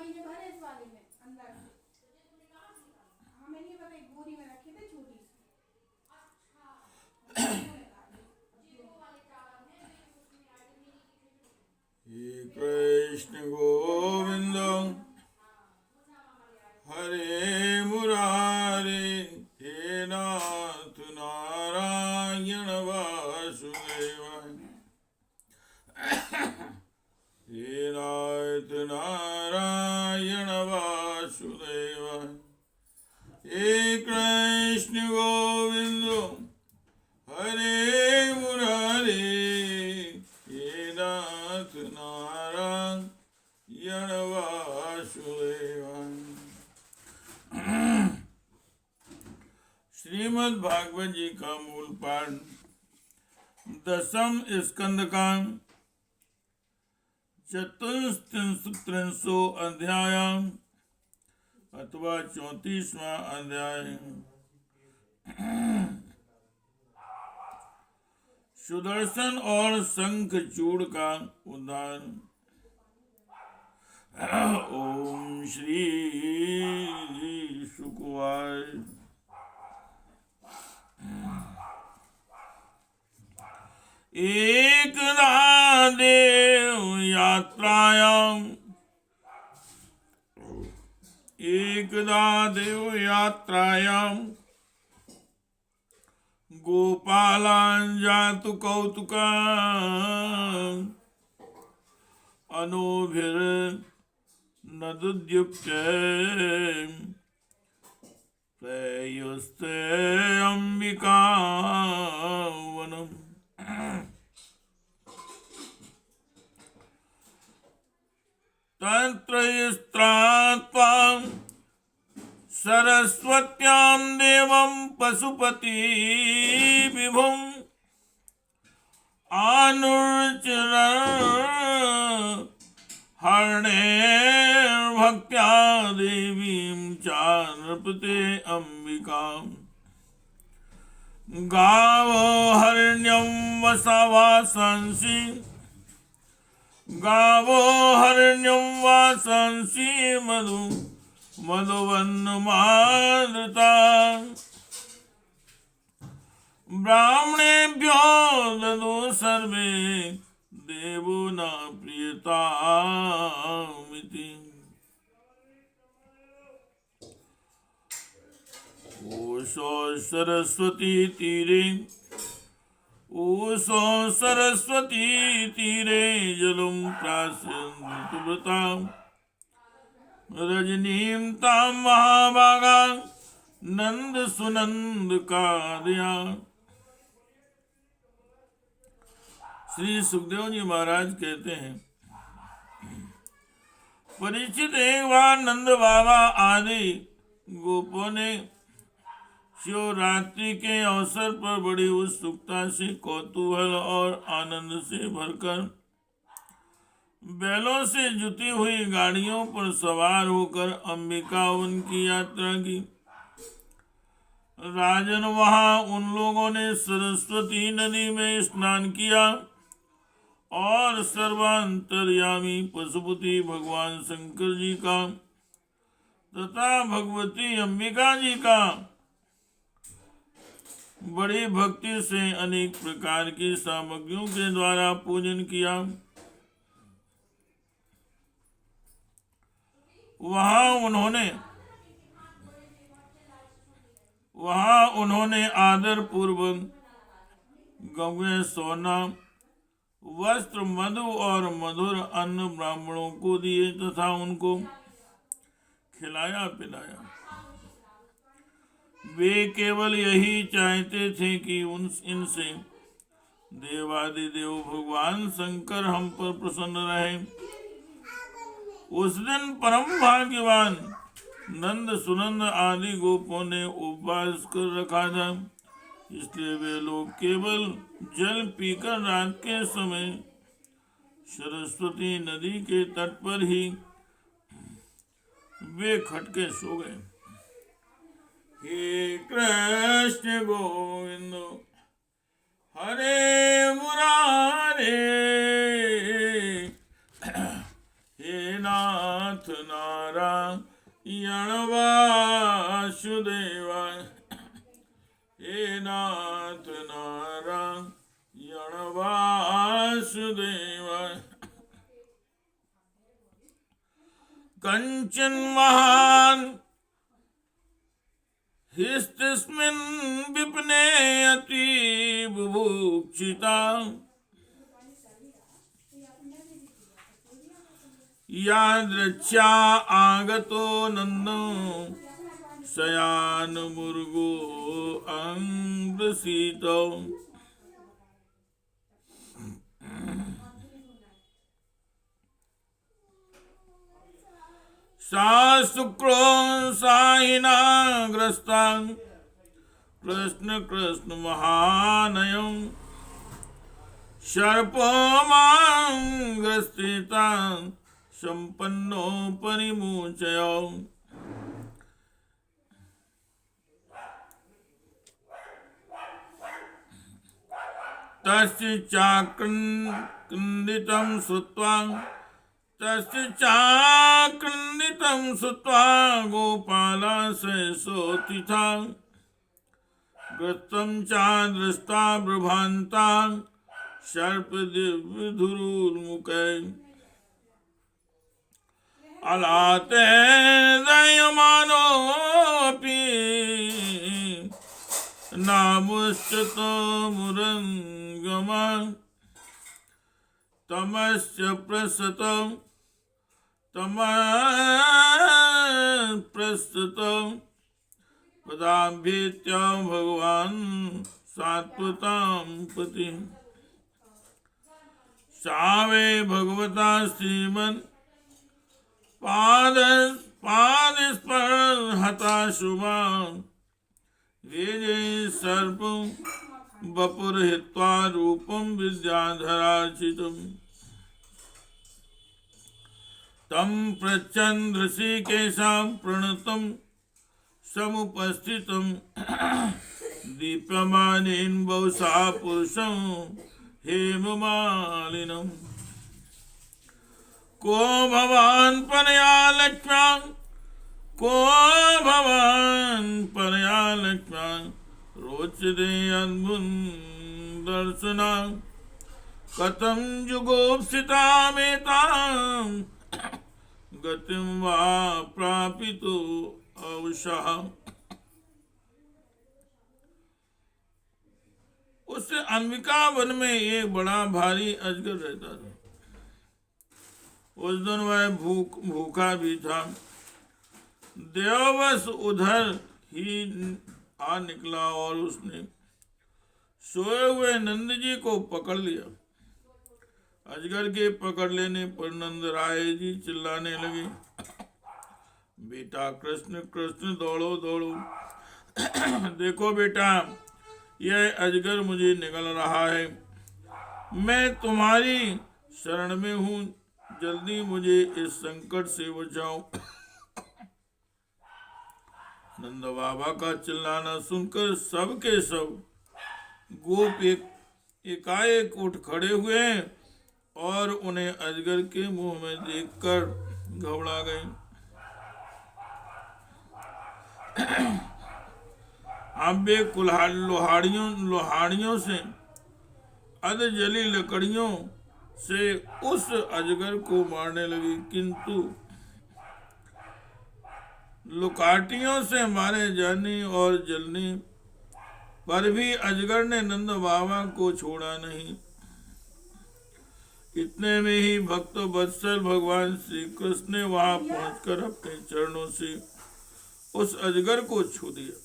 वाली में भरे, इस वाली में अंदर। हाँ मैंने ये बताई बोरी में रखे थे छोटी सी। कृष्ण गोविंद हरे मुरारे, हे नाथ नारायण वासुदेवाय, हे नाथ नारायण वासुदेवाय, हे कृष्ण गोविंद हरे मुरारे, हे नाथ नारायण वासुदेवाय। श्रीमद् भागवत जी का मूल पाठ 10वें स्कंद का 34 अध्याय अथवा 34वां अध्याय। सुदर्शन और शंखचूड़ का उद्धार। ओम श्री शुकवाय। एकदा देव यात्रायां गोपालान् जातु कौतुका अनुभिर्नदुद्युक्ते प्रेयुस्ते अम्बिकावनम्। तत्र स्त्रात्वा सरस्वत्यां देवं पशुपति विभुम् हरणैर्भक्त्या देवीं चानृपते अम्बिकाम्। गावो हरण्यं वसावांसि, गावो हरण्यं वासांसि मधुवन्नमादृता। ब्राह्मणेभ्यो ददो सर्वे देवो न प्रियतामिति। ओषो सरस्वती तीरे जलं प्रास्यन्ति रजनीं तां महाभागा नंद सुनंद कार्या। श्री सुखदेव जी महाराज कहते हैं, परीक्षित एक बार नंद बाबा आदि गोपों ने शिवरात्रि के अवसर पर बड़ी उत्सुकता से, कौतूहल और आनंद से भरकर बैलों से जुती हुई गाड़ियों पर सवार होकर अंबिकावन की यात्रा की। राजन, वहां उन लोगों ने सरस्वती नदी में स्नान किया और सर्वांतर्यामी पशुपति भगवान शंकर जी का तथा भगवती अंबिका जी का बड़ी भक्ति से अनेक प्रकार की सामग्रियों के द्वारा पूजन किया। वहां उन्होंने आदर पूर्वक गव्य, सोना, वस्त्र, मधु और मधुर अन्न ब्राह्मणों को दिए तथा उनको खिलाया पिलाया। वे केवल यही चाहते थे कि इनसे देवादिदेव भगवान शंकर हम पर प्रसन्न रहे। उस दिन परम भाग्यवान नंद सुनंद आदि गोपों ने उपवास कर रखा था, इसलिए वे लोग केवल जल पीकर रात के समय सरस्वती नदी के तट पर ही वे खटके सो गए। हे कृष्ण गोविंद हरे मुरारे, हे नाथ नारायण वासुदेवाय, हे नाथ नारायण वासुदेवाय। कंचन महान हिस्तस्मिन् विपिने अतीव बुभुक्षिता, यादृच्छा आगतो नन्दो शयान मुर्गो अंग्रसीतो। सा शुक्रो साहिना ग्रस्ता कृष्ण कृष्ण महानयं, सर्पो मां ग्रस्थिता संपन्नो परिमुचयो। तस्य चाक्रन्दितं श्रुत्वा, तस्य चाक्रन्दितं श्रुत्वा गोपालशेषोत्थिता, ग्रस्तं च दृष्ट्वा ब्रुभान्ता सर्पदिव्यधुरुर्मुखे। अलाते दयमानोऽपि नामुष्यतो मुरङ्गमा, तमस्य प्रसतं पदाभ्येत्य भगवान् सात्वतां पतिं। सावे भगवता श्रीमन् पादस्पर्हता शुभा, वेजे सर्पं वपुर्हित्वा रूपं विद्याधरार्चितम्। तं पृच्छन् ऋषिकेशं प्रणतं समुपस्थितं, दीप्यमानेन वपुषा पुरुषं हेममालिनम्। को भवान् परया लक्ष्म्या, को भवान् परया लक्ष्म्या, रोचते अद्भुतं दर्शनं। कथं जुगोप्सितामेतां गतिं वा प्रापितो अवशः। उससे अंबिका वन में एक बड़ा भारी अजगर रहता था। उस दिन वह भूखा भी था। देववश उधर ही आ निकला और उसने सोए हुए नंद जी को पकड़ लिया। अजगर के पकड़ लेने पर नंद राय जी चिल्लाने लगे, बेटा कृष्ण कृष्ण दौड़ो दौड़ो। देखो बेटा, यह अजगर मुझे निगल रहा है, मैं तुम्हारी शरण में हूँ, जल्दी मुझे इस संकट से बचाओ। नंद बाबा का चिल्लाना सुनकर सब के सब गोप एकाएक उठ खड़े हुए और उन्हें अजगर के मुंह में देखकर घबरा गए। अब वे लोहाड़ियों से अधजली लकड़ियों से उस अजगर को मारने लगी, किंतु लुकाटियों से मारे जाने और जलने पर भी अजगर ने नंद बाबा को छोड़ा नहीं। इतने में ही भक्त वत्सल भगवान श्री कृष्ण ने वहां पहुंचकर अपने चरणों से उस अजगर को छू दिया।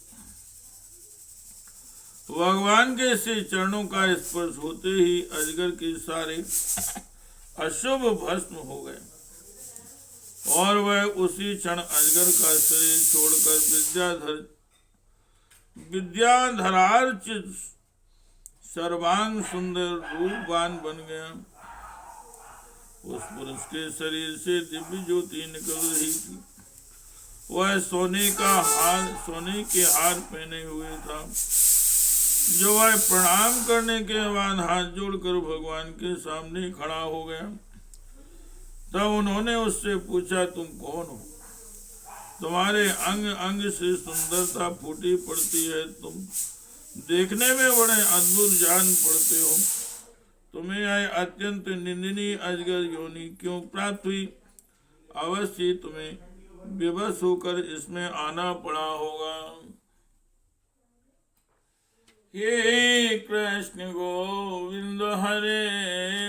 भगवान के श्री चरणों का स्पर्श होते ही अजगर के सारे अशुभ भस्म हो गए और वह उसी क्षण अजगर का शरीर छोड़कर विद्याधरार्चित सर्वांग सुंदर रूपवान बन गया। उस पुरुष के शरीर से दिव्य ज्योति निकल रही थी। वह सोने के हार पहने हुए था, जो वह प्रणाम करने के बाद हाथ जोड़कर भगवान के सामने खड़ा हो गया। तब उन्होंने उससे पूछा, तुम कौन हो? तुम्हारे अंग अंग से सुंदरता फूटी पड़ती है, तुम देखने में बड़े अद्भुत जान पड़ते हो। तुम्हें यह अत्यंत निंदनीय अजगर योनि क्यों प्राप्त हुई? अवश्य तुम्हें विवश होकर इसमें आना पड़ा होगा। हे कृष्ण गोविंद हरे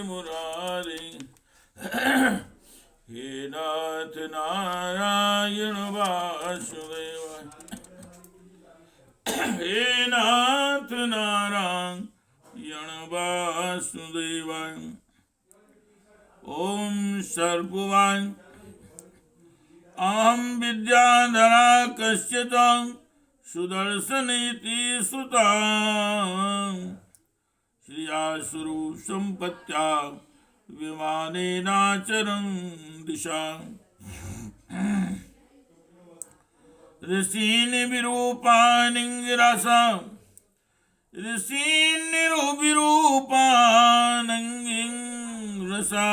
मुरारी, हे नाथ नारायण वासुदेव, हे नाथ नारायण वासुदेव। ओम सर्ववान् अहम विद्याधरा कश्चित् सुदर्शनीति सुता श्रियासुरु संपत्त्या विमानेनाचरन् दिशा। ऋषीन् विरूपानिङ्गिरसा, ऋषीन् विरूपानिङ्गिरसा,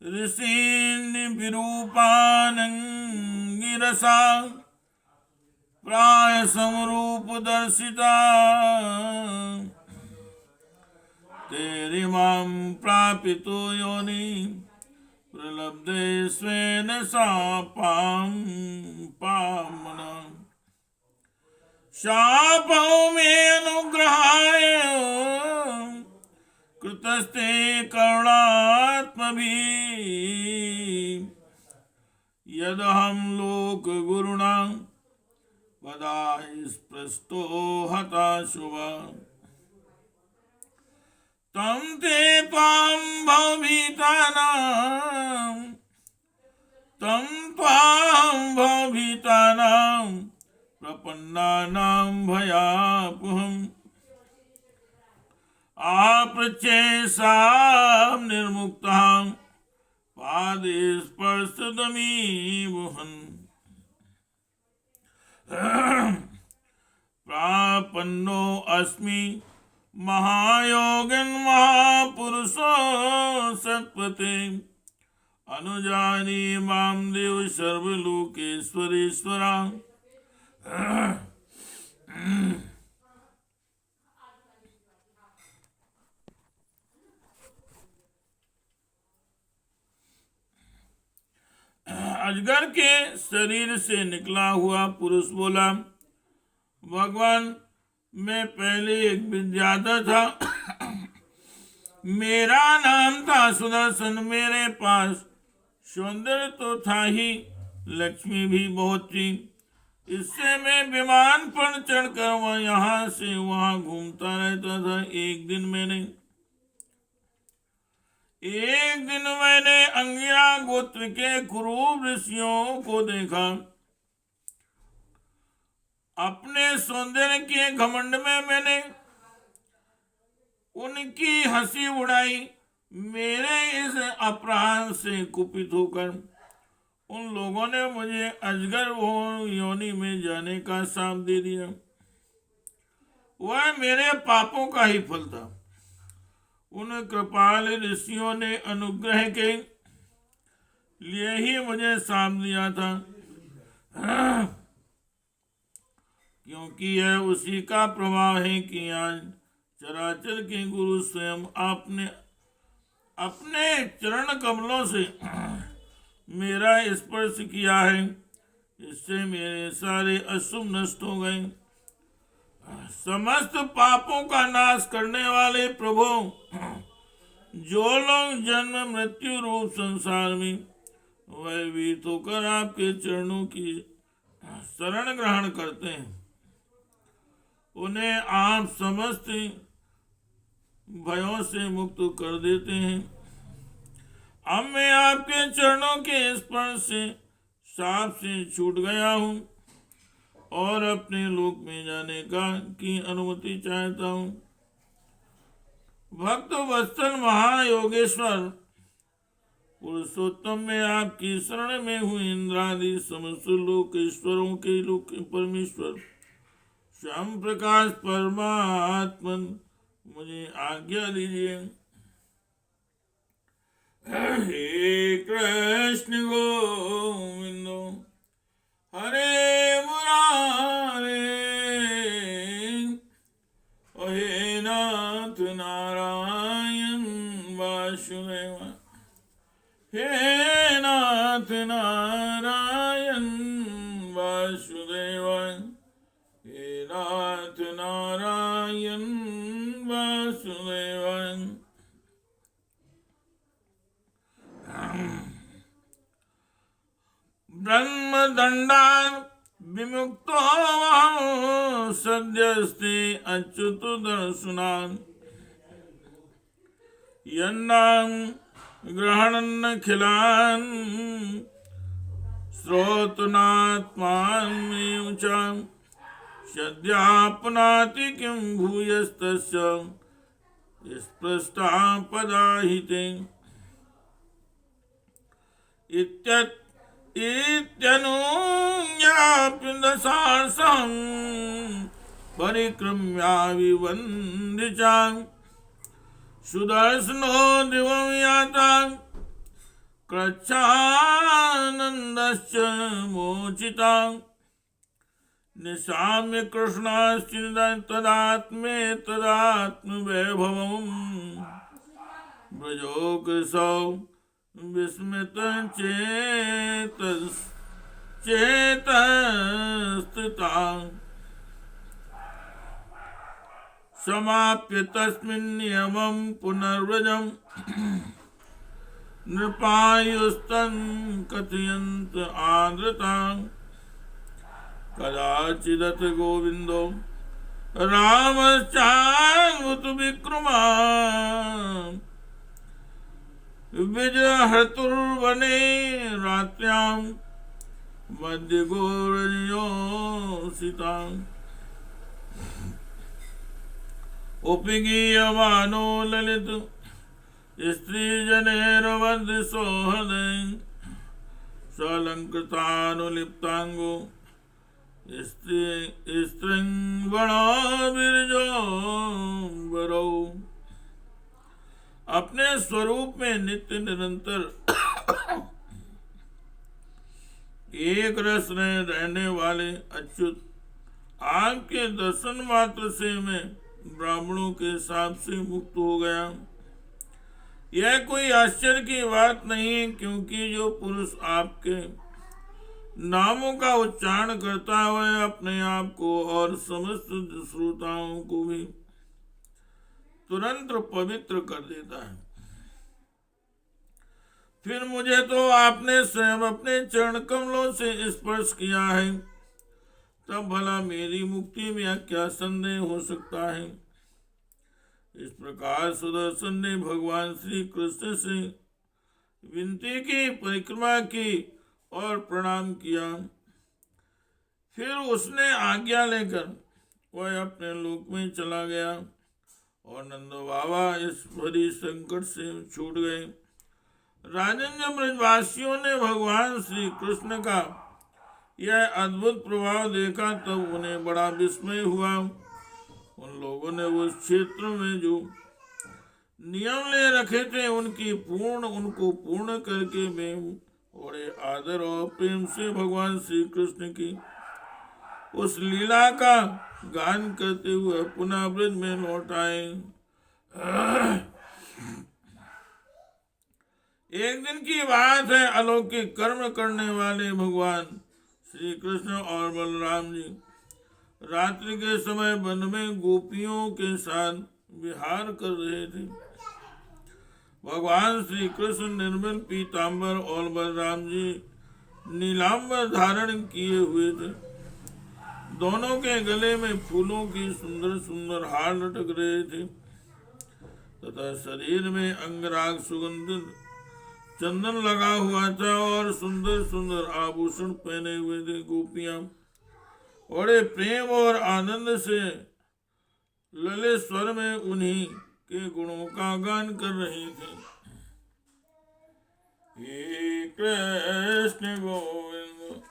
ऋषीन् विरूपानिङ्गिरसा प्राय समरूप दर्शिता। तेरी मां प्रापितो योनि प्रलब्धे स्वेन शापां पामना। शापो मे अनुग्रहाय कृतस्ते करुणात्मभिः, यदहं लोक गुरुणा वदास्पृष्टो हता शुभा। तं ते त्वां भवभीतानां प्रपन्नानां भयापहम् आपृच्छे सां निर्मुक्तां पादस्पर्शदमीवहन्। प्रापन्नो अस्मि महायोगिन् महापुरुषो सत्पते, अनुजानी मां देव सर्वलोकेश्वरेश्वरा। अजगर के शरीर से निकला हुआ पुरुष बोला, भगवान, मैं पहले एक विद्याधर था। मेरा नाम था सुदर्शन। मेरे पास सौंदर्य तो था ही, लक्ष्मी भी बहुत थी। इससे मैं विमान पर चढ़कर वह यहाँ से वहां घूमता रहता था। एक दिन मैंने अंगिरा गोत्र के कुरूप ऋषियों को देखा। अपने सौंदर्य के घमंड में मैंने उनकी हंसी उड़ाई। मेरे इस अपराध से कुपित होकर उन लोगों ने मुझे अजगर योनि में जाने का शाप दे दिया। वह मेरे पापों का ही फल था। उन कृपाल ऋषियों ने अनुग्रह के लिए ही मुझे शाप दिया था, क्योंकि यह उसी का प्रभाव है कि आज चराचर के गुरु स्वयं आपने अपने चरण कमलों से मेरा स्पर्श किया है। इससे मेरे सारे अशुभ नष्ट हो गए। समस्त पापों का नाश करने वाले प्रभु, जो लोग जन्म मृत्यु रूप संसार में भयभीत होकर आपके चरणों की शरण ग्रहण करते हैं, उन्हें आप समस्त भयों से मुक्त कर देते हैं। अब मैं आपके चरणों के स्पर्श से शाप से छूट गया हूँ और अपने लोक में जाने की अनुमति चाहता हूँ। भक्त वत्सल महायोगेश्वर पुरुषोत्तम, में आपकी शरण में हुई इंद्रादि समस्त लोकेश्वरों के लोक परमेश्वर श्याम प्रकाश परमात्मन मुझे आज्ञा दीजिए। हे कृष्ण गोविंदो हरे मुरारे, हे नाथ नारायण वासुदेव, हे नाथ नारायण वासुदेव, हे नाथ नारायण वासुदेव। ब्रह्मदंडान् विमुक्तो सद्यस्ते अच्युत दर्शनान्, यन्नां ग्रहणन्नखिलान् श्रोतनात्मानमेव च, सद्यापनाति किं भूयस्तस्य स्पृष्टापदाहिते। इत्यनुज्ञाप्य दशासहं परिक्रम्या विवन्द्य सुदर्शनो दिवं याता, कृच्छानन्दश्च मोचिता। निशाम्य कृष्णाश्चिन्तदात्मेतदात्मवैभवम्, ब्रजोकसौ विस्मितचेतस्थिता। समाप्य तस्मिन् नियमं पुनर्व्रजम्, नृपायुस्तं कथयन्त आदृतां। कदाचिदथ गोविन्दो रामश्चान्वत विक्रमा, विजहर्तुर्वने रात्र्यां मध्यगोरयोषिताम्। उपगीयमानो ललित स्त्रीजनैर्वद्यसौहृदे, स्वालङ्कृतानुलिप्ताङ्गो स्त्रिंगणो विरजो। अपने स्वरूप में नित्य निरंतर एक रस में रहने वाले अच्युत, आपके दर्शन मात्र से मैं ब्राह्मणों के शाप से मुक्त हो गया। यह कोई आश्चर्य की बात नहीं, क्योंकि जो पुरुष आपके नामों का उच्चारण करता है वह अपने आप को और समस्त श्रोताओं को भी तुरंत पवित्र कर देता है। फिर मुझे तो आपने स्वयं अपने चरण कमलों से स्पर्श किया है, तब भला मेरी मुक्ति में क्या संदेह हो सकता है। इस प्रकार सुदर्शन ने भगवान श्री कृष्ण से विनती की, परिक्रमा की और प्रणाम किया। फिर उसने आज्ञा लेकर वह अपने लोक में चला गया और नंद बाबा इस भरी संकट से छूट गए। राजन जब ब्रजवासियों ने भगवान श्री कृष्ण का यह अद्भुत प्रभाव देखा तब उन्हें बड़ा विस्मय हुआ। उन लोगों ने उस क्षेत्र में जो नियम ले रखे थे उनको पूर्ण करके वे बड़े आदर और प्रेम से भगवान श्री कृष्ण की उस लीला का गान करते हुए पुनः ब्रज में लौट आए। एक दिन की बात है, अलौकिक कर्म करने वाले भगवान श्री कृष्ण और बलराम जी रात्रि के समय वन में गोपियों के साथ विहार कर रहे थे। भगवान श्री कृष्ण निर्मल पीतांबर और बलराम जी नीलांबर धारण किए हुए थे। दोनों के गले में फूलों की सुंदर सुंदर हार लटक रहे थे तथा शरीर में अंगराग सुगंधित चंदन लगा हुआ था और सुंदर सुंदर आभूषण पहने हुए थे। गोपियां बड़े प्रेम और आनंद से ललित स्वर में उन्हीं के गुणों का गान कर रही थी। हे कृष्ण गोविंद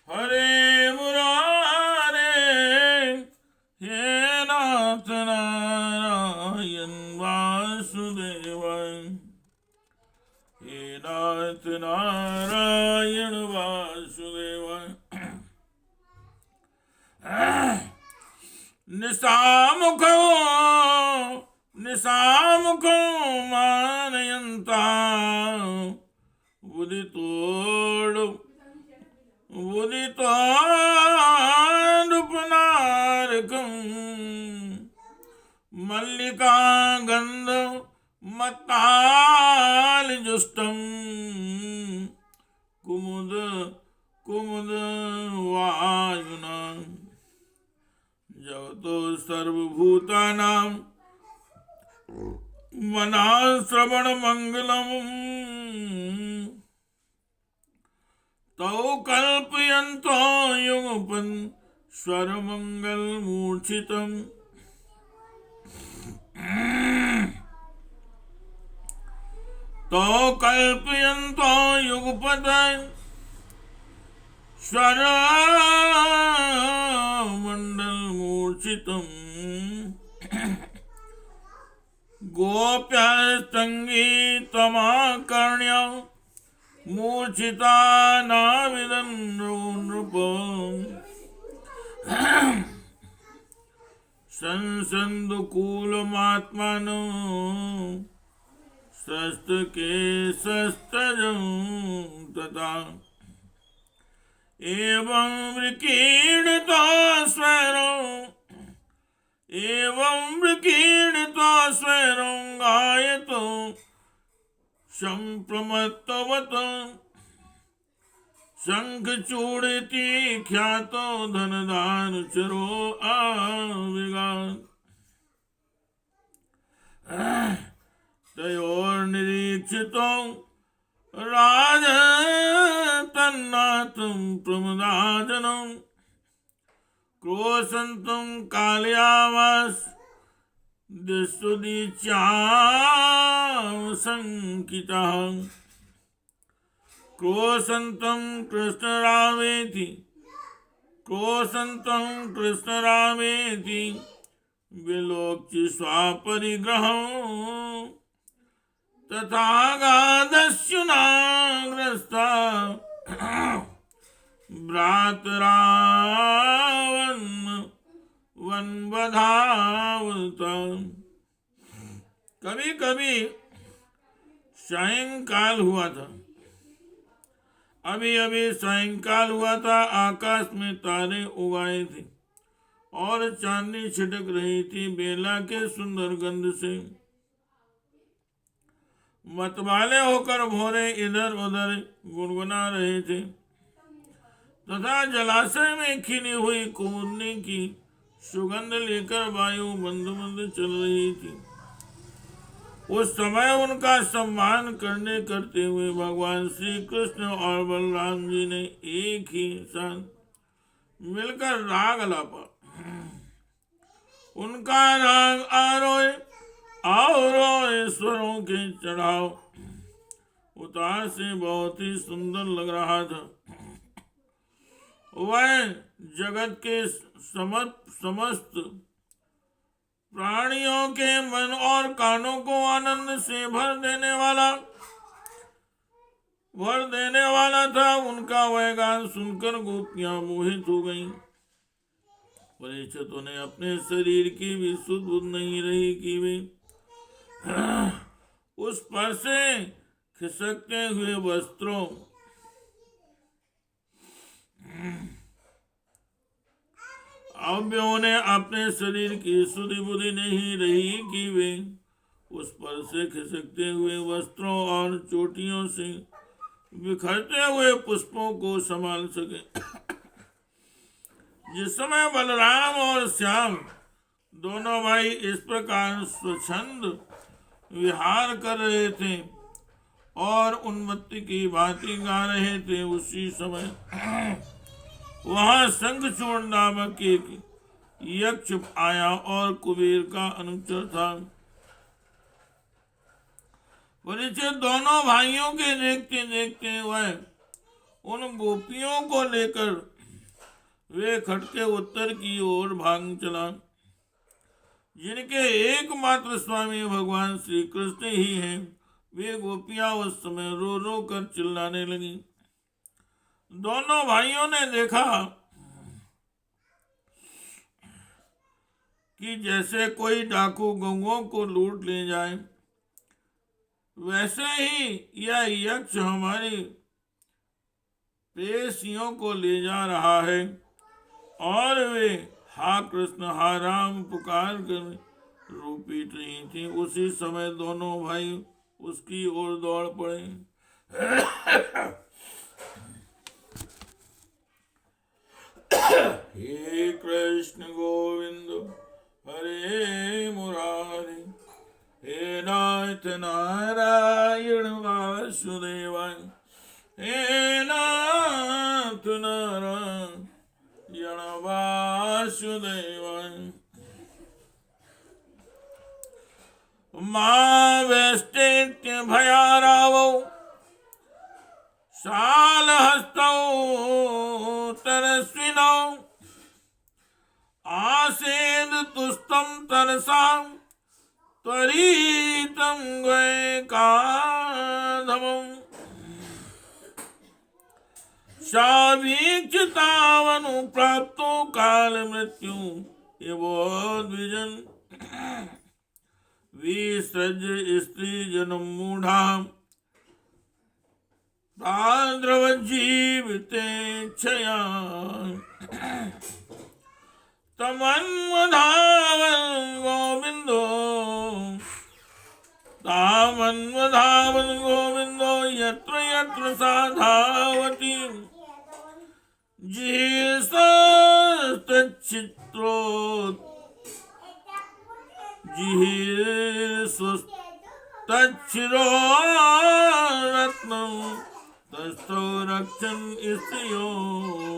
हरे मुरारे, हे नाथ नारायण वासुदेवाय। हे नाथ नारायण वासुदेवाय। निशामुखो निशामुखो मानयन्ता उदितोऽनुपनारकं मल्लिका गन्ध मत्तालजुष्टं कुमुद कुमुद वायुना जगतो सर्वभूतानां मनाश्रवण मंगलम् तौ कल्पयन्तो युगपन् स्वरमङ्गलमूर्छितम् तौ कल्पयन्तो युगपत् स्वरमण्डलमूर्छितम् गोप्यस्तङ्गीतमाकर्ण्य मूर्छिता नाविदन् नृप संसन्दुकूलमात्मानो शस्त्रकेशस्तजं तथा एवं विकीर्णितो स्वैरं गायतो संप्रमत्तवत् शंखचूडिति ख्यातो धनदानुचरो आविगात् तयोर्निरीक्षितो राजतन्नाथं प्रमदाजनं क्रोशन्तं कालयावास दिशुदीच्यावसंकितः क्रोशन्तं कृष्णरामेति विलोक्य स्वापरिग्रहं तथागाधस्युनाग्रस्ता भ्रातरावन् वनवधावता। कभी कभी सायंकाल हुआ था, अभी अभी सायंकाल हुआ था। आकाश में तारे उगाए थे और चांदनी छिटक रही थी। बेला के सुंदर गंध से मतवाले होकर भौरे इधर उधर गुनगुना रहे थे तथा जलाशय में खिली हुई कुमुदनी की सुगंध लेकर वायु मंद मंद चल रही थी। उस समय उनका सम्मान करते हुए भगवान श्री कृष्ण और बलराम जी ने एक ही साथ मिलकर राग लापा। उनका राग आरोहे स्वरों के चढ़ाव उतार से बहुत ही सुंदर लग रहा था। वह जगत के समस्त प्राणियों के मन और कानों को आनंद से भर देने वाला था। उनका वह गान सुनकर गोपियां मोहित हो गईं। परीक्षितों ने अपने शरीर की भी सुध बुध नहीं रही कि वे उस पर से खिसकते हुए वस्त्रों अव्यों ने अपने शरीर की सुधि बुद्धि नहीं रही कि वे उस पर से खिसकते हुए वस्त्रों और चोटियों से बिखरते हुए पुष्पों को संभाल सके। जिस समय बलराम और श्याम दोनों भाई इस प्रकार स्वच्छंद विहार कर रहे थे और उन्मत्ति की भांति गा रहे थे, उसी समय वहां शंखचूड़ नामक एक यक्ष आया और कुबेर का अनुचर था। परीक्षित दोनों भाइयों के देखते देखते वह उन गोपियों को लेकर वे खटके उत्तर की ओर भाग चला। जिनके एकमात्र स्वामी भगवान श्री कृष्ण ही हैं, वे गोपियां उस समय रो रो कर चिल्लाने लगी। दोनों भाइयों ने देखा कि जैसे कोई डाकू गौओं को लूट ले जाए, वैसे ही यह यक्ष हमारी पेशियों को ले जा रहा है। और वे हा कृष्ण हा राम पुकार कर रो पीट रही थी। उसी समय दोनों भाई उसकी ओर दौड़ पड़े। हे कृष्ण गोविंद हरे मुरारी, हे नाथ नारायण वासुदेवाय, हे नाथ नारायण वासुदेवाय। मां वेष्टेत्य भयारावौ शालहस्तौ तरस्विनौ, आसेद तुष्टं तरसा त्वरितं गयकाधमम्। सावीक्षितावनु प्राप्तो काल मृत्यु एवोद्विजन्, विसृज स्त्री जन्म मूढ़ा ताद्रवज्जीवितेच्छया। तमन्वधावन् गोविन्दो तामन्वधावन् गोविन्दो यत्र यत्र सा धावति। जिहीर्षस्तच्छित्रो जिहीर्षस्तच्छिरो रत्नं, तस्थो रक्षन् स्त्रियो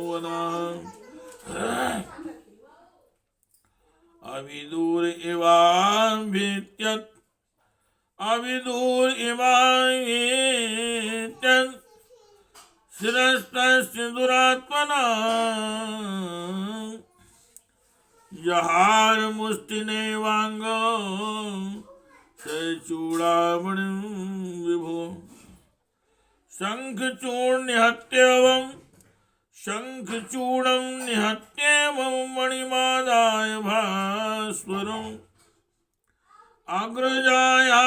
वनान्। अविदूर इवान्वित्यत् अविदूर इवान्वित्यत् शिरस्तस्य दुरात्मना। जहार मुष्टिनेवांगो चूड़ामणिं विभो। शंखचूर्ण निहत्यवम् शंखचूड़ं निहत्येवं मणिमादाय भास्वरम्। अग्रजायां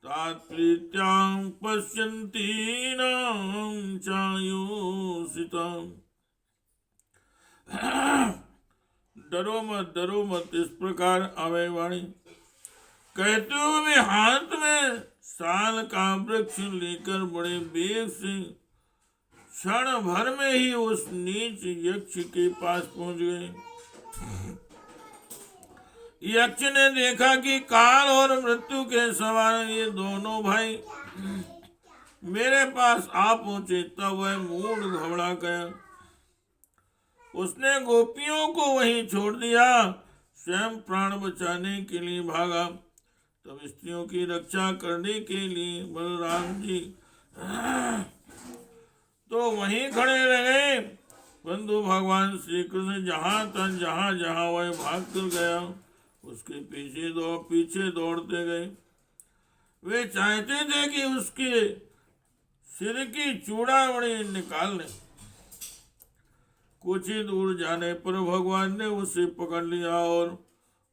तात्प्रीत्यां पश्यन्तीनां चायोषिताम्। डरो मत इस प्रकार अवय वाणी कहते हुए हाथ में साल का वृक्ष लेकर बड़े वेग से क्षण भर में ही उस नीच यक्ष के पास पहुंच गए। यक्ष ने देखा कि काल और मृत्यु के सवार ये दोनों भाई मेरे पास आ पहुंचे, तब वह मूढ़ घबरा गया। उसने गोपियों को वहीं छोड़ दिया, स्वयं प्राण बचाने के लिए भागा। तब स्त्रियों की रक्षा करने के लिए बलराम जी तो वहीं खड़े रह गए, परंतु भगवान श्री कृष्ण जहां जहां वह भाग कर गया उसके पीछे दौड़ते गए। वे चाहते थे कि उसके सिर की चूड़ामणि निकाल लें। कुछ ही दूर जाने पर भगवान ने उसे पकड़ लिया और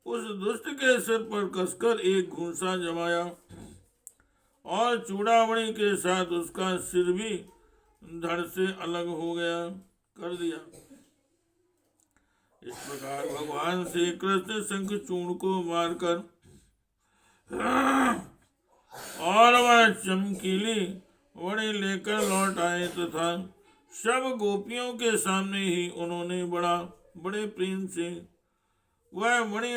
उस दुष्ट के सिर पर कसकर एक घूंसा जमाया और चूड़ामणि के साथ उसका सिर भी धड़ से अलग हो गया कर दिया। इस प्रकार भगवान श्री कृष्ण शंखचूर्ण को मारकर और वह चमकीली मणि लेकर लौट आए तथा सब गोपियों के सामने ही उन्होंने बड़े प्रेम से वह मणि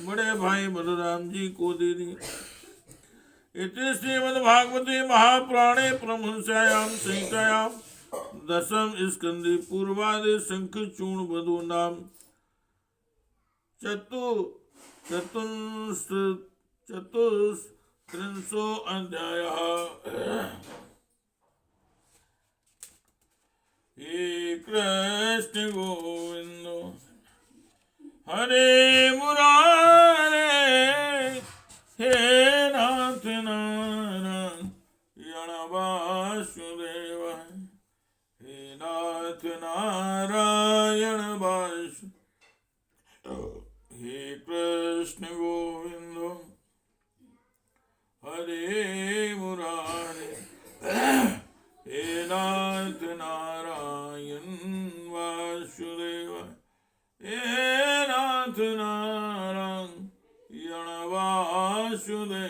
बड़े भाई बलराम जी को दे दी। इति श्रीमद्भागवते महापुराणे परमहंस्यां संहितायां दशम स्कंदे पूर्वादे शंखचूर्ण वधू नाम चतुस्त्रिंशो अध्यायः। हे कृष्ण गोविंद हरे मुरारे हे नाथ नारायण वासुदेव हे नाथ नारायण वासुदेव हे कृष्ण गोविंद हरे मुरारे हे नाथ नारायण वासुदेव हे नाथ नारायण वासुदेव